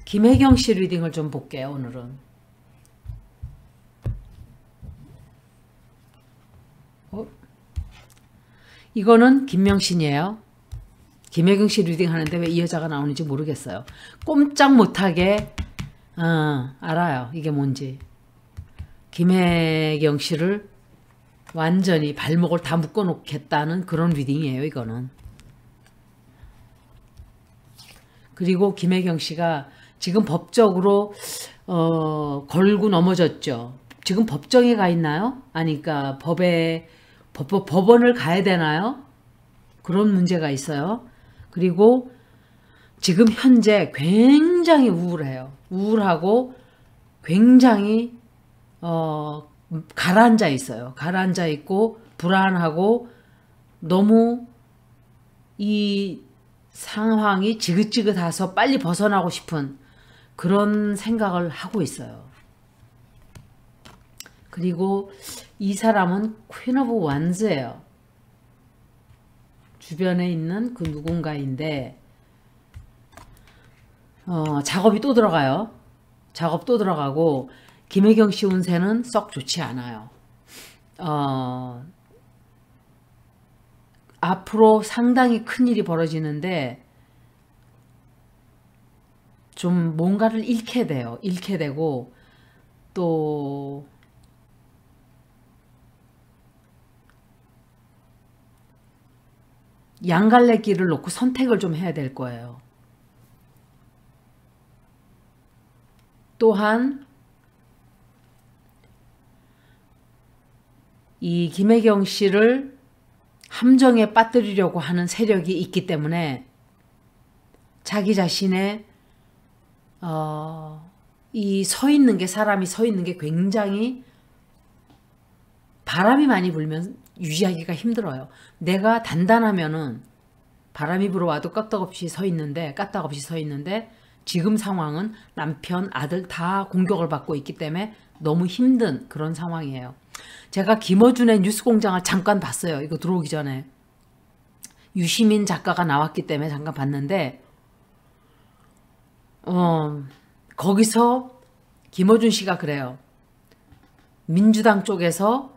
김혜경 씨 리딩을 좀 볼게요, 오늘은. 이거는 김명신이에요. 김혜경 씨 리딩 하는데 왜 이 여자가 나오는지 모르겠어요. 꼼짝 못하게 알아요. 이게 뭔지. 김혜경 씨를 완전히 발목을 다 묶어 놓겠다는 그런 리딩이에요. 이거는. 그리고 김혜경 씨가 지금 법적으로 걸고 넘어졌죠. 지금 법정에 가 있나요? 아니, 그러니까 법원을 가야 되나요? 그런 문제가 있어요. 그리고 지금 현재 굉장히 우울해요. 우울하고 굉장히 가라앉아 있어요. 가라앉아 있고 불안하고 너무 이 상황이 지긋지긋해서 빨리 벗어나고 싶은 그런 생각을 하고 있어요. 그리고 이 사람은 퀸 오브 완즈예요. 주변에 있는 그 누군가인데 작업이 또 들어가요. 작업 또 들어가고 김혜경 씨 운세는 썩 좋지 않아요. 앞으로 상당히 큰일이 벌어지는데 좀 뭔가를 잃게 돼요. 잃게 되고 또 양갈래 길을 놓고 선택을 좀 해야 될 거예요. 또한 이 김혜경 씨를 함정에 빠뜨리려고 하는 세력이 있기 때문에 자기 자신의 이 사람이 서 있는 게 굉장히 바람이 많이 불면 유지하기가 힘들어요. 내가 단단하면은 바람이 불어와도 까딱없이 서 있는데 지금 상황은 남편, 아들 다 공격을 받고 있기 때문에 너무 힘든 그런 상황이에요. 제가 김어준의 뉴스공장을 잠깐 봤어요. 이거 들어오기 전에. 유시민 작가가 나왔기 때문에 잠깐 봤는데 거기서 김어준 씨가 그래요. 민주당 쪽에서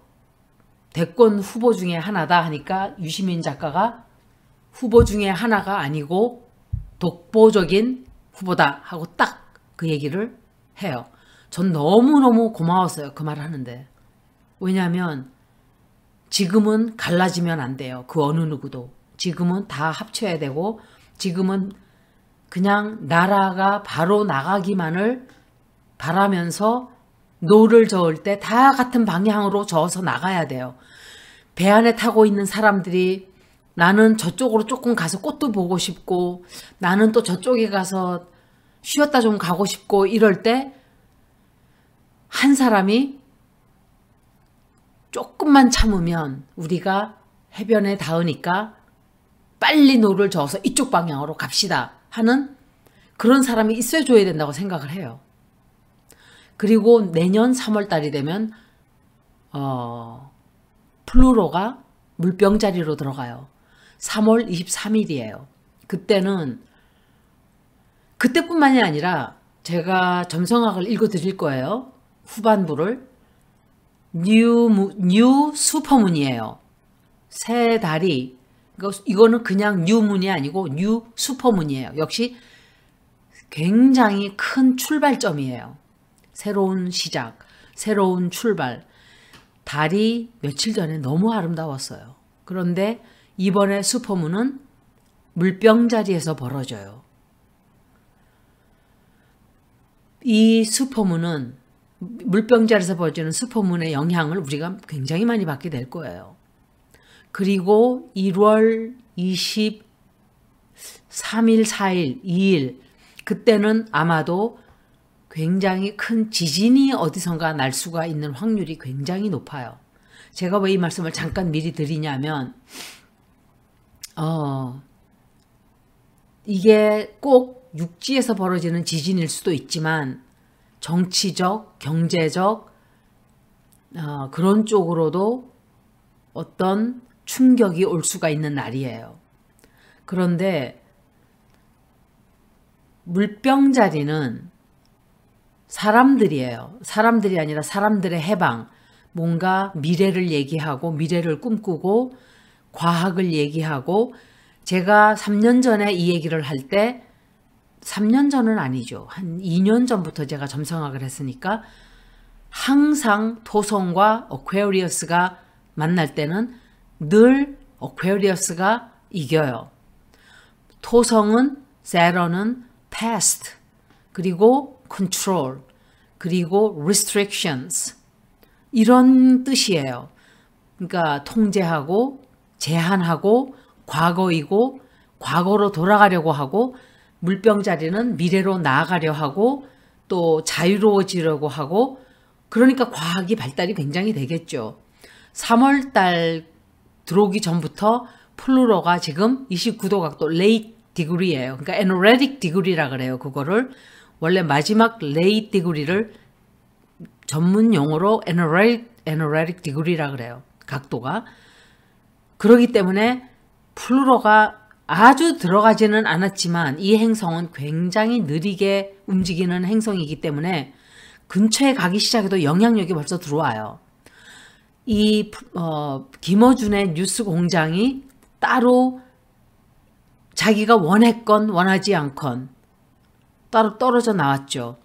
대권 후보 중에 하나다 하니까 유시민 작가가 후보 중에 하나가 아니고 독보적인 후보다 하고 딱 그 얘기를 해요. 전 너무너무 고마웠어요. 그 말을 하는데. 왜냐하면 지금은 갈라지면 안 돼요. 그 어느 누구도. 지금은 다 합쳐야 되고 지금은 그냥 나라가 바로 나가기만을 바라면서 노를 저을 때 다 같은 방향으로 저어서 나가야 돼요. 배 안에 타고 있는 사람들이 나는 저쪽으로 조금 가서 꽃도 보고 싶고 나는 또 저쪽에 가서 쉬었다 좀 가고 싶고 이럴 때 한 사람이 조금만 참으면 우리가 해변에 닿으니까 빨리 노를 저어서 이쪽 방향으로 갑시다 하는 그런 사람이 있어줘야 된다고 생각을 해요. 그리고 내년 3월 달이 되면 플루토가 물병자리로 들어가요. 3월 23일이에요. 그때뿐만이 아니라 제가 점성학을 읽어드릴 거예요. 후반부를. 뉴 슈퍼문이에요. 새 달이 이거는 그냥 뉴문이 아니고 뉴 슈퍼문이에요. 역시 굉장히 큰 출발점이에요. 새로운 시작, 새로운 출발. 달이 며칠 전에 너무 아름다웠어요. 그런데 이번에 슈퍼문은 물병자리에서 벌어져요. 이 슈퍼문은 물병자리에서 벌어지는 슈퍼문의 영향을 우리가 굉장히 많이 받게 될 거예요. 그리고 1월 23일, 4일, 2일 그때는 아마도 굉장히 큰 지진이 어디선가 날 수가 있는 확률이 굉장히 높아요. 제가 왜 이 말씀을 잠깐 미리 드리냐면 이게 꼭 육지에서 벌어지는 지진일 수도 있지만 정치적, 경제적 그런 쪽으로도 어떤 충격이 올 수가 있는 날이에요. 그런데 물병자리는 사람들이에요. 사람들이 아니라 사람들의 해방, 뭔가 미래를 얘기하고 미래를 꿈꾸고 과학을 얘기하고, 제가 3년 전에 이 얘기를 할 때, 3년 전은 아니죠. 한 2년 전부터 제가 점성학을 했으니까 항상 토성과 어퀘리어스가 만날 때는 늘 어퀘리어스가 이겨요. 토성은, 세런은 past, 그리고 control, 그리고 restrictions, 이런 뜻이에요. 그러니까 통제하고 제한하고 과거이고 과거로 돌아가려고 하고, 물병자리는 미래로 나아가려 하고 또 자유로워지려고 하고, 그러니까 과학이 발달이 굉장히 되겠죠. 3월달 들어오기 전부터 플루로가 지금 29도 각도 late degree예요. 그러니까 aneretic degree라 그래요. 그거를 원래 마지막 late degree를 전문 용어로 aneretic degree라 그래요. 각도가. 그렇기 때문에 플루로가 아주 들어가지는 않았지만 이 행성은 굉장히 느리게 움직이는 행성이기 때문에 근처에 가기 시작해도 영향력이 벌써 들어와요. 이 김어준의 뉴스 공장이 따로 자기가 원했건 원하지 않건 따로 떨어져 나왔죠.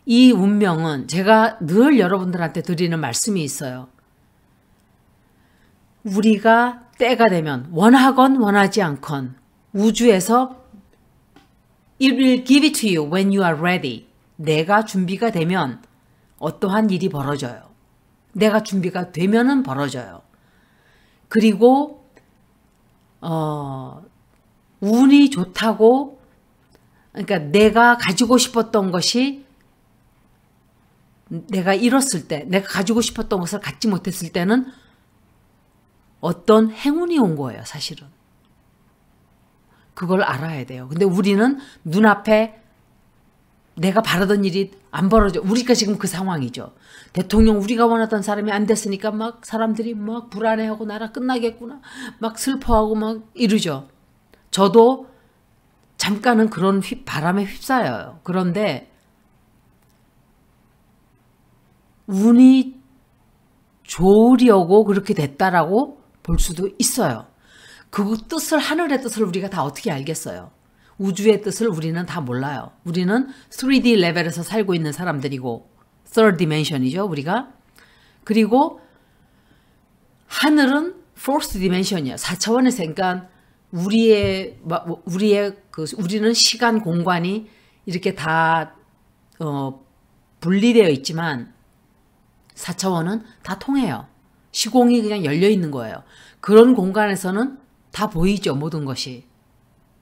이 운명은 제가 늘 여러분들한테 드리는 말씀이 있어요. 우리가 때가 되면 원하건 원하지 않건 우주에서 It will give it to you when you are ready. 내가 준비가 되면 어떠한 일이 벌어져요. 내가 준비가 되면은 벌어져요. 그리고 운이 좋다고, 그러니까 내가 가지고 싶었던 것이 내가 잃었을 때, 내가 가지고 싶었던 것을 갖지 못했을 때는 어떤 행운이 온 거예요, 사실은. 그걸 알아야 돼요. 근데 우리는 눈앞에 내가 바라던 일이 안 벌어져. 우리가 지금 그 상황이죠. 대통령 우리가 원하던 사람이 안 됐으니까 막 사람들이 막 불안해하고 나라 끝나겠구나. 막 슬퍼하고 막 이러죠. 저도 잠깐은 그런 바람에 휩싸여요. 그런데 운이 좋으려고 그렇게 됐다라고 볼 수도 있어요. 그 뜻을, 하늘의 뜻을 우리가 다 어떻게 알겠어요? 우주의 뜻을 우리는 다 몰라요. 우리는 3D 레벨에서 살고 있는 사람들이고, third dimension이죠, 우리가. 그리고 하늘은 fourth dimension이야. 4차원에서, 그러니까 우리는 시간, 공간이 이렇게 다 분리되어 있지만 4차원은 다 통해요. 시공이 그냥 열려 있는 거예요. 그런 공간에서는 다 보이죠, 모든 것이.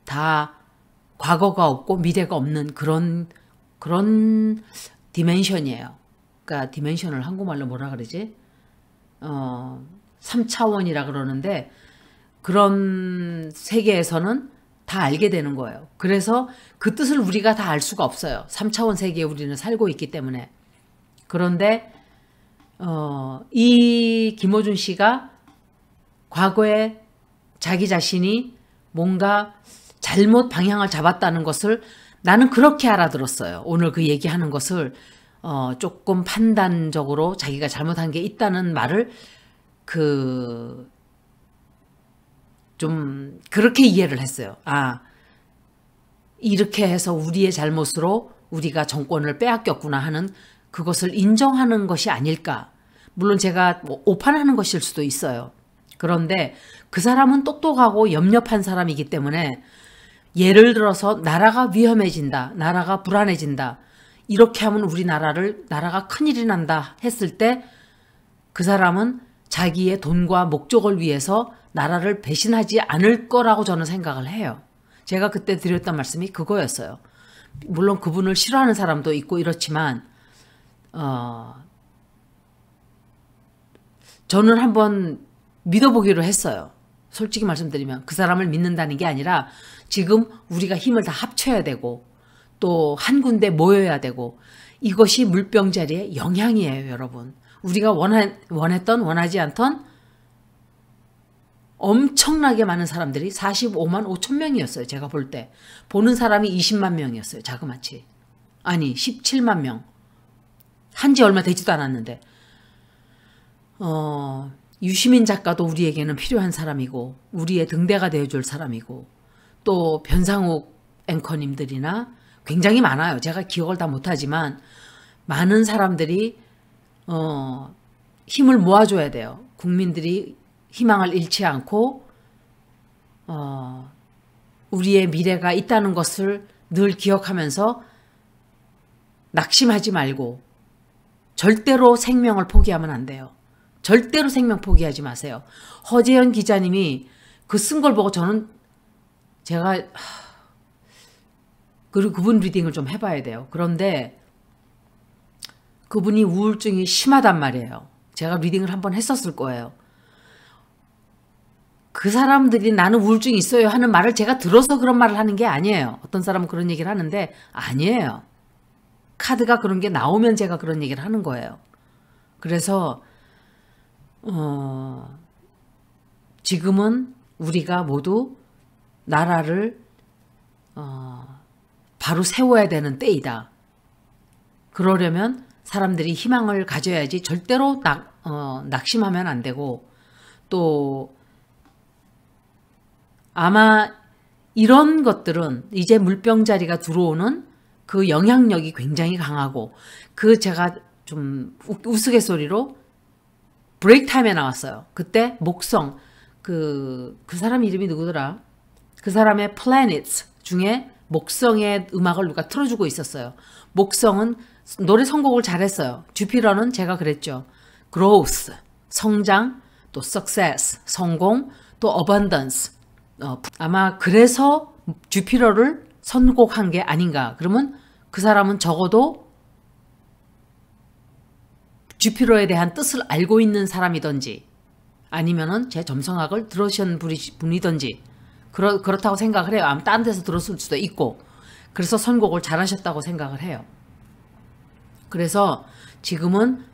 다 과거가 없고 미래가 없는 그런 디멘션이에요. 그러니까 디멘션을 한국말로 뭐라 그러지? 3차원이라 그러는데 그런 세계에서는 다 알게 되는 거예요. 그래서 그 뜻을 우리가 다 알 수가 없어요. 3차원 세계에 우리는 살고 있기 때문에. 그런데 이 김어준 씨가 과거에 자기 자신이 뭔가 잘못 방향을 잡았다는 것을 나는 그렇게 알아들었어요. 오늘 그 얘기하는 것을 조금 판단적으로 자기가 잘못한 게 있다는 말을 좀 그렇게 이해를 했어요. 아, 이렇게 해서 우리의 잘못으로 우리가 정권을 빼앗겼구나 하는 그것을 인정하는 것이 아닐까. 물론 제가 오판하는 것일 수도 있어요. 그런데 그 사람은 똑똑하고 염렵한 사람이기 때문에 예를 들어서 나라가 위험해진다, 나라가 불안해진다, 이렇게 하면 나라가 큰일이 난다 했을 때 그 사람은 자기의 돈과 목적을 위해서 나라를 배신하지 않을 거라고 저는 생각을 해요. 제가 그때 드렸던 말씀이 그거였어요. 물론 그분을 싫어하는 사람도 있고 이렇지만 저는 한번 믿어보기로 했어요. 솔직히 말씀드리면 그 사람을 믿는다는 게 아니라 지금 우리가 힘을 다 합쳐야 되고 또 한 군데 모여야 되고, 이것이 물병자리의 영향이에요, 여러분. 우리가 원했던 원하지 않던 엄청나게 많은 사람들이 45만 5천 명이었어요. 제가 볼 때. 보는 사람이 20만 명이었어요. 자그마치. 아니 17만 명. 한지 얼마 되지도 않았는데. 유시민 작가도 우리에게는 필요한 사람이고 우리의 등대가 되어줄 사람이고 또 변상욱 앵커님들이나 굉장히 많아요. 제가 기억을 다 못하지만 많은 사람들이 힘을 모아줘야 돼요. 국민들이 희망을 잃지 않고 우리의 미래가 있다는 것을 늘 기억하면서 낙심하지 말고 절대로 생명을 포기하면 안 돼요. 절대로 생명 포기하지 마세요. 허재현 기자님이 그 쓴 걸 보고 저는 제가 그리고 그분 리딩을 좀 해봐야 돼요. 그런데 그분이 우울증이 심하단 말이에요. 제가 리딩을 한번 했었을 거예요. 그 사람들이 나는 우울증이 있어요 하는 말을 제가 들어서 그런 말을 하는 게 아니에요. 어떤 사람은 그런 얘기를 하는데 아니에요. 카드가 그런 게 나오면 제가 그런 얘기를 하는 거예요. 그래서 지금은 우리가 모두 나라를 바로 세워야 되는 때이다. 그러려면 사람들이 희망을 가져야지 절대로 낙심하면 안 되고 또 아마 이런 것들은 이제 물병자리가 들어오는 그 영향력이 굉장히 강하고 그 제가 좀 우스갯소리로 브레이크 타임에 나왔어요. 그때 목성 그 사람 이름이 누구더라? 그 사람의 Planets 중에 목성의 음악을 누가 틀어주고 있었어요. 목성은 노래 선곡을 잘했어요. 주피터는 제가 그랬죠. Growth, 성장, 또 Success, 성공, 또 Abundance. 아마 그래서 주피터를 선곡한 게 아닌가. 그러면 그 사람은 적어도 주피터에 대한 뜻을 알고 있는 사람이든지 아니면은 제 점성학을 들으신 분이든지 그렇다고 생각을 해요. 아마 딴 데서 들었을 수도 있고 그래서 선곡을 잘하셨다고 생각을 해요. 그래서 지금은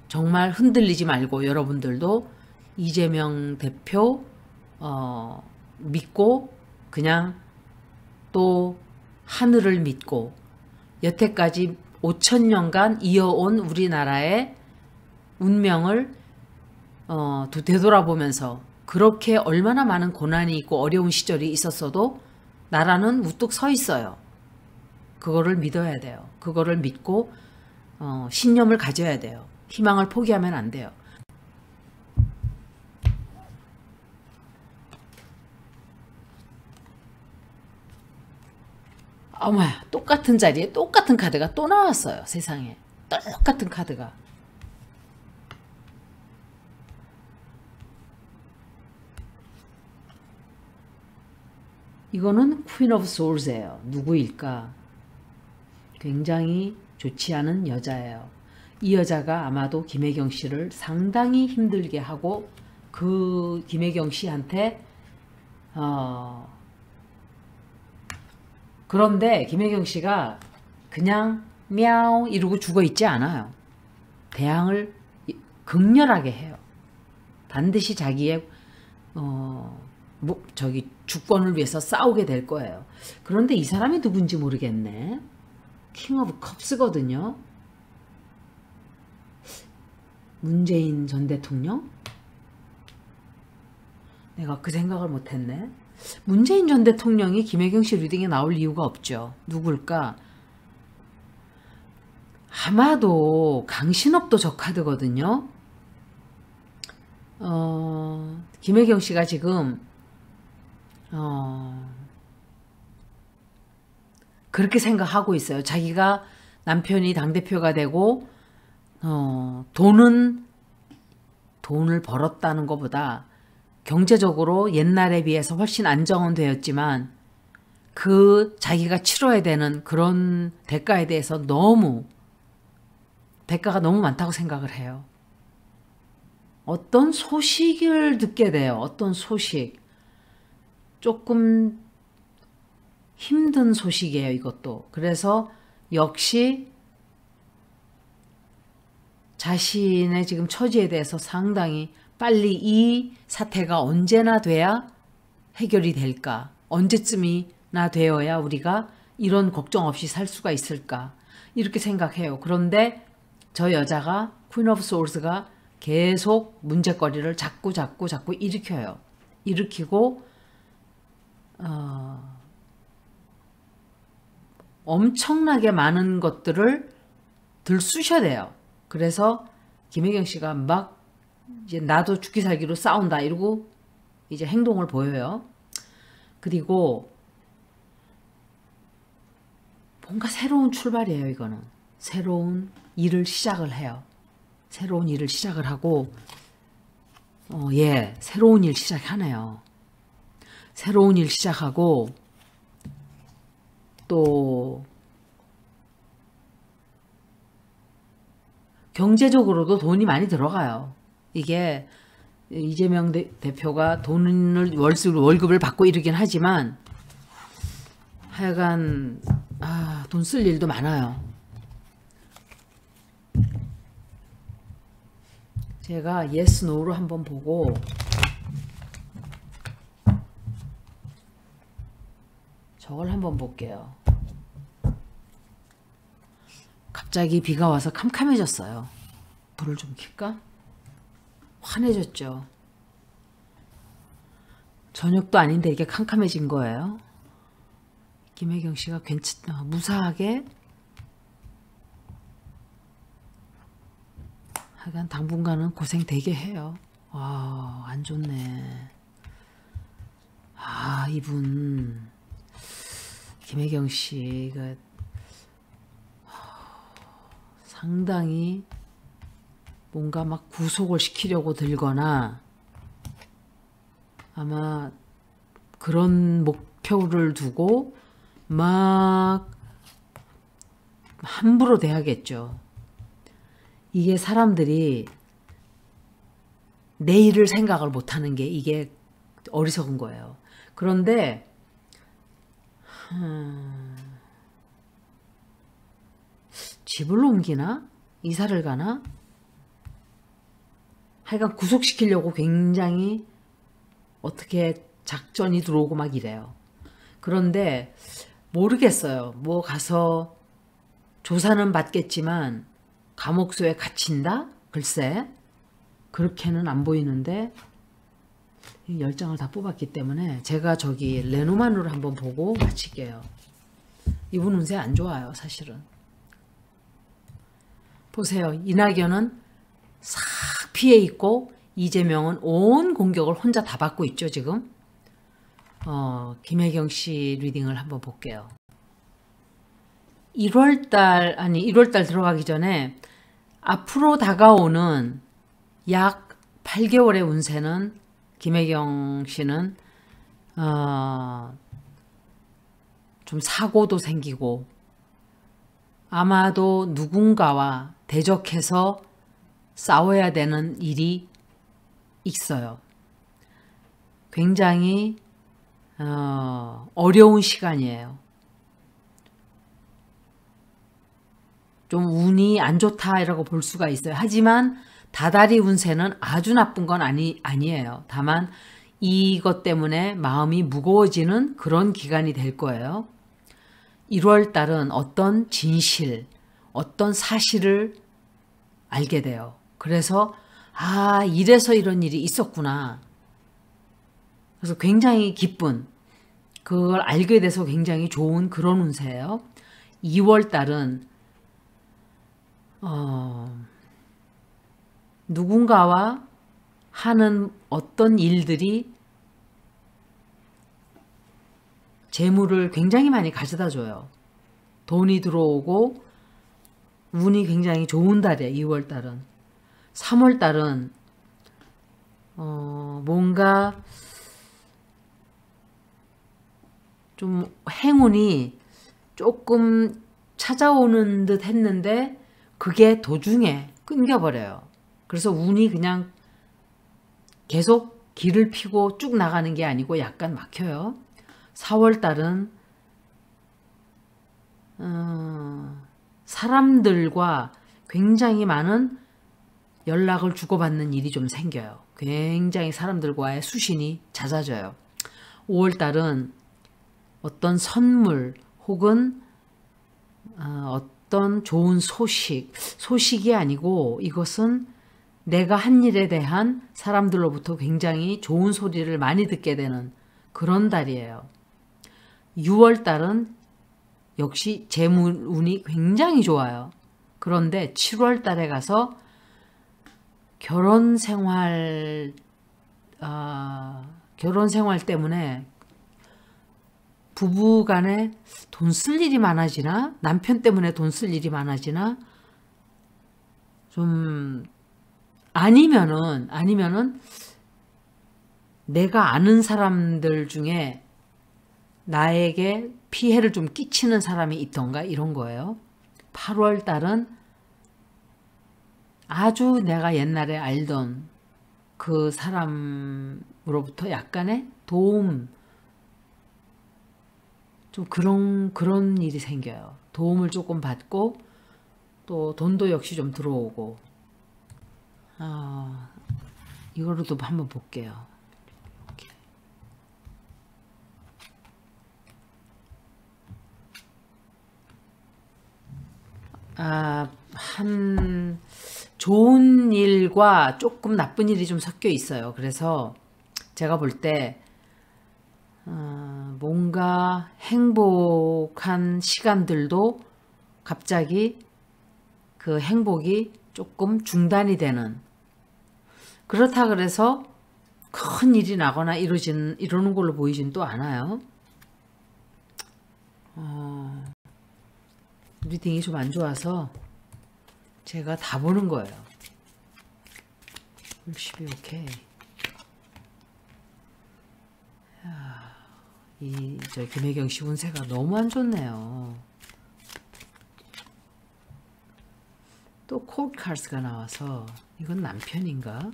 정말 흔들리지 말고 여러분들도 이재명 대표 믿고 그냥 또 하늘을 믿고 여태까지 5,000년간 이어온 우리나라의 운명을 되돌아보면서 그렇게 얼마나 많은 고난이 있고 어려운 시절이 있었어도 나라는 우뚝 서 있어요. 그거를 믿어야 돼요. 그거를 믿고 신념을 가져야 돼요. 희망을 포기하면 안 돼요. 어머야, 똑같은 자리에 똑같은 카드가 또 나왔어요. 세상에. 똑같은 카드가. 이거는 Queen of Swords예요. 누구일까? 굉장히 좋지 않은 여자예요. 이 여자가 아마도 김혜경 씨를 상당히 힘들게 하고 그 김혜경 씨한테 그런데 김혜경 씨가 그냥 미야옹 이러고 죽어 있지 않아요. 대항을 극렬하게 해요. 반드시 자기의 주권을 위해서 싸우게 될 거예요. 그런데 이 사람이 누군지 모르겠네. 킹 오브 컵스거든요. 문재인 전 대통령? 내가 그 생각을 못했네. 문재인 전 대통령이 김혜경 씨 리딩에 나올 이유가 없죠. 누굴까? 아마도 강신업도 저 카드거든요. 김혜경 씨가 지금 그렇게 생각하고 있어요. 자기가 남편이 당대표가 되고 돈을 벌었다는 것보다 경제적으로 옛날에 비해서 훨씬 안정은 되었지만 그 자기가 치러야 되는 그런 대가에 대해서 대가가 너무 많다고 생각을 해요. 어떤 소식을 듣게 돼요. 어떤 소식. 조금 힘든 소식이에요. 이것도. 그래서 역시 자신의 지금 처지에 대해서 상당히 빨리 이 사태가 언제나 돼야 해결이 될까? 언제쯤이나 되어야 우리가 이런 걱정 없이 살 수가 있을까? 이렇게 생각해요. 그런데 저 여자가 퀸 오브 소울스가 계속 문제거리를 자꾸 일으켜요. 일으키고 엄청나게 많은 것들을 들쑤셔야 돼요. 그래서 김혜경 씨가 막 이제 나도 죽기 살기로 싸운다 이러고 이제 행동을 보여요. 그리고 뭔가 새로운 출발이에요. 이거는 새로운 일을 시작을 해요. 새로운 일을 시작을 하고 새로운 일 시작하네요. 새로운 일 시작하고 또 경제적으로도 돈이 많이 들어가요. 이게 이재명 대표가 돈을 월급을 받고 이러긴 하지만 하여간 돈 쓸 일도 많아요. 제가 yes, no로 한번 보고 저걸 한번 볼게요. 갑자기 비가 와서 캄캄해졌어요. 불을 좀 켤까? 환해졌죠. 저녁도 아닌데 이게 캄캄해진 거예요. 김혜경 씨가 무사하게 하여간 당분간은 고생 되게 해요. 와, 안 좋네. 이분 김혜경 씨가 상당히 뭔가 막 구속을 시키려고 들거나 아마 그런 목표를 두고 막 함부로 대하겠죠. 이게 사람들이 내일을 생각을 못하는 게 이게 어리석은 거예요. 그런데 집을 옮기나? 이사를 가나? 하여간 구속시키려고 굉장히 어떻게 작전이 들어오고 막 이래요. 그런데 모르겠어요. 뭐 가서 조사는 받겠지만 감옥소에 갇힌다? 글쎄 그렇게는 안 보이는데 10장을 다 뽑았기 때문에 제가 저기 레노만으로 한번 보고 마칠게요. 이분 운세 안 좋아요. 사실은. 보세요. 이낙연은 싹 피해 있고 이재명은 온 공격을 혼자 다 받고 있죠. 지금. 김혜경 씨 리딩을 한번 볼게요. 1월달 들어가기 전에 앞으로 다가오는 약 8개월의 운세는 김혜경 씨는 좀 사고도 생기고 아마도 누군가와 대적해서 싸워야 되는 일이 있어요. 굉장히 어려운 시간이에요. 좀 운이 안 좋다라고 볼 수가 있어요. 하지만 다달이 운세는 아주 나쁜 건 아니에요. 다만 이것 때문에 마음이 무거워지는 그런 기간이 될 거예요. 1월 달은 어떤 진실, 어떤 사실을 알게 돼요. 그래서 이래서 이런 일이 있었구나. 그래서 굉장히 기쁜, 그걸 알게 돼서 굉장히 좋은 그런 운세예요. 2월 달은 누군가와 하는 어떤 일들이 재물을 굉장히 많이 가져다 줘요. 돈이 들어오고 운이 굉장히 좋은 달이에요. 2월 달은. 3월 달은 뭔가 좀 행운이 조금 찾아오는 듯 했는데 그게 도중에 끊겨버려요. 그래서 운이 그냥 계속 길을 피고 쭉 나가는 게 아니고 약간 막혀요. 4월 달은 사람들과 굉장히 많은 연락을 주고받는 일이 좀 생겨요. 굉장히 사람들과의 수신이 잦아져요. 5월달은 어떤 선물 혹은 어떤 좋은 소식이 아니고 이것은 내가 한 일에 대한 사람들로부터 굉장히 좋은 소리를 많이 듣게 되는 그런 달이에요. 6월달은 역시 재물운이 굉장히 좋아요. 그런데 7월달에 가서 결혼 생활 때문에 부부 간에 돈 쓸 일이 많아지나? 남편 때문에 돈 쓸 일이 많아지나? 좀 아니면은 내가 아는 사람들 중에 나에게 피해를 좀 끼치는 사람이 있던가 이런 거예요. 8월 달은 아주 내가 옛날에 알던 그 사람으로부터 약간의 도움, 좀 그런 일이 생겨요. 도움을 조금 받고 또 돈도 역시 좀 들어오고. 이거로도 한번 볼게요. 한 좋은 일과 조금 나쁜 일이 좀 섞여 있어요. 그래서 제가 볼 때 뭔가 행복한 시간들도 갑자기 그 행복이 조금 중단이 되는, 그렇다 그래서 큰 일이 나거나 이러는 걸로 보이진 또 않아요. 리딩이 좀 안 좋아서 제가 다 보는 거예요. 12 오케이. 저 김혜경 씨 운세가 너무 안 좋네요. 또 콜카스가 나와서 이건 남편인가?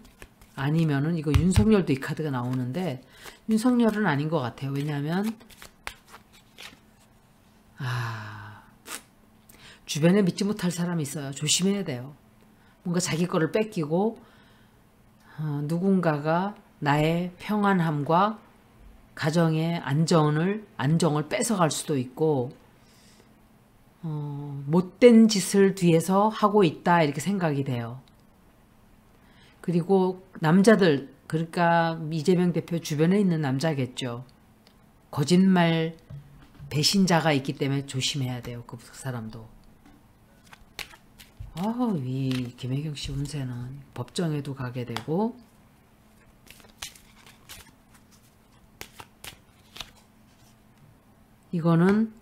아니면은 이거 윤석열도 이 카드가 나오는데 윤석열은 아닌 것 같아요. 왜냐하면 주변에 믿지 못할 사람이 있어요. 조심해야 돼요. 뭔가 자기 거를 뺏기고 누군가가 나의 평안함과 가정의 안정을 뺏어갈 수도 있고 못된 짓을 뒤에서 하고 있다 이렇게 생각이 돼요. 그리고 남자들, 그러니까 이재명 대표 주변에 있는 남자겠죠. 거짓말 배신자가 있기 때문에 조심해야 돼요. 그 사람도. 이 김혜경 씨 운세는 법정에도 가게 되고 이거는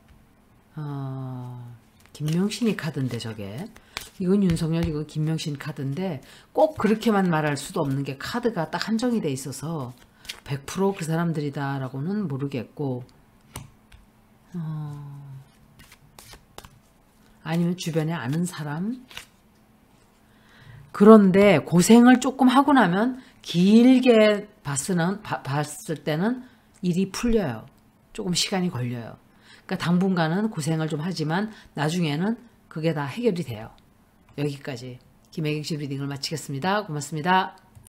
김명신이 카드인데 저게 이건 윤석열, 이건 김명신 카드인데 꼭 그렇게만 말할 수도 없는 게 카드가 딱 한정이 돼 있어서 100% 그 사람들이다 라고는 모르겠고 아니면 주변에 아는 사람. 그런데 고생을 조금 하고 나면 길게 봤을 때는 일이 풀려요. 조금 시간이 걸려요. 그러니까 당분간은 고생을 좀 하지만 나중에는 그게 다 해결이 돼요. 여기까지 김혜경 씨 리딩을 마치겠습니다. 고맙습니다.